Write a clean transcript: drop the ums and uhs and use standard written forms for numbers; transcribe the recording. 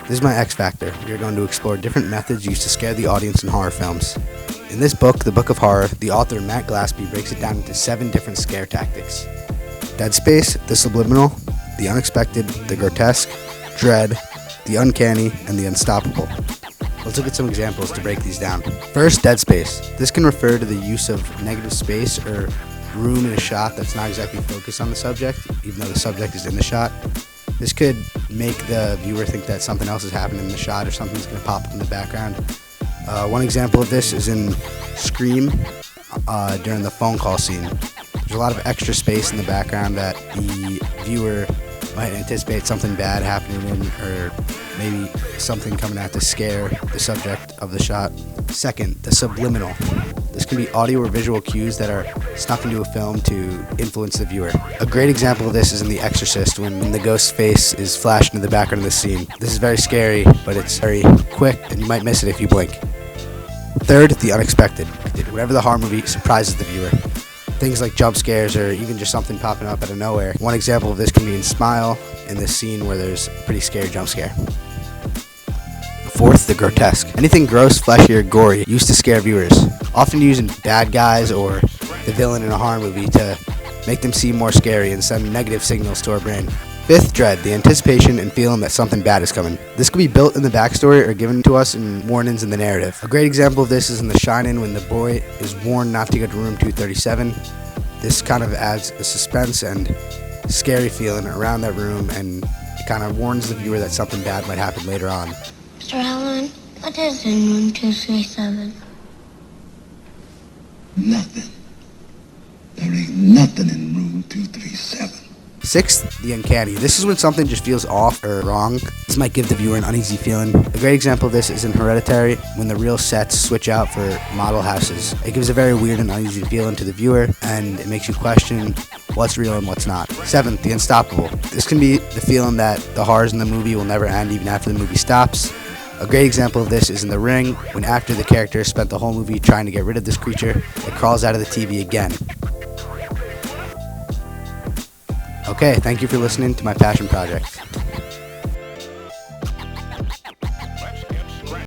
This is my X Factor. We are going to explore different methods used to scare the audience in horror films. In this book, The Book of Horror, the author Matt Glasby breaks it down into 7 different scare tactics: dead space, the subliminal, the unexpected, the grotesque, dread, the uncanny, and the unstoppable. Let's look at some examples to break these down. First, dead space. This can refer to the use of negative space or room in a shot that's not exactly focused on the subject, even though the subject is in the shot. This could make the viewer think that something else is happening in the shot or something's going to pop up in the background. One example of this is in Scream during the phone call scene. There's a lot of extra space in the background that the viewer might anticipate something bad happening in, or maybe something coming out to scare the subject of the shot. Second, the subliminal. This can be audio or visual cues that are snuck into a film to influence the viewer. A great example of this is in The Exorcist when the ghost's face is flashed into the background of the scene. This is very scary, but it's very quick and you might miss it if you blink. Third, the unexpected. Whenever the horror movie surprises the viewer. Things like jump scares or even just something popping up out of nowhere. One example of this can be in Smile, in this scene where there's a pretty scary jump scare. Fourth, the grotesque. Anything gross, fleshy, or gory used to scare viewers, often using bad guys or the villain in a horror movie to make them seem more scary and send negative signals to our brain. Fifth, dread, the anticipation and feeling that something bad is coming. This could be built in the backstory or given to us in warnings in the narrative. A great example of this is in The Shining when the boy is warned not to go to room 237. This kind of adds a suspense and scary feeling around that room, and it kind of warns the viewer that something bad might happen later on. Mr. Allen, what is in room 237? Nothing. There ain't nothing in room 237. Sixth, the uncanny. This is when something just feels off or wrong. This might give the viewer an uneasy feeling. A great example of this is in Hereditary when the real sets switch out for model houses. It gives a very weird and uneasy feeling to the viewer, and it makes you question what's real and what's not. Seventh, the unstoppable. This can be the feeling that the horrors in the movie will never end even after the movie stops. A great example of this is in The Ring, when after the character spent the whole movie trying to get rid of this creature, it crawls out of the TV again. Okay, thank you for listening to my passion project.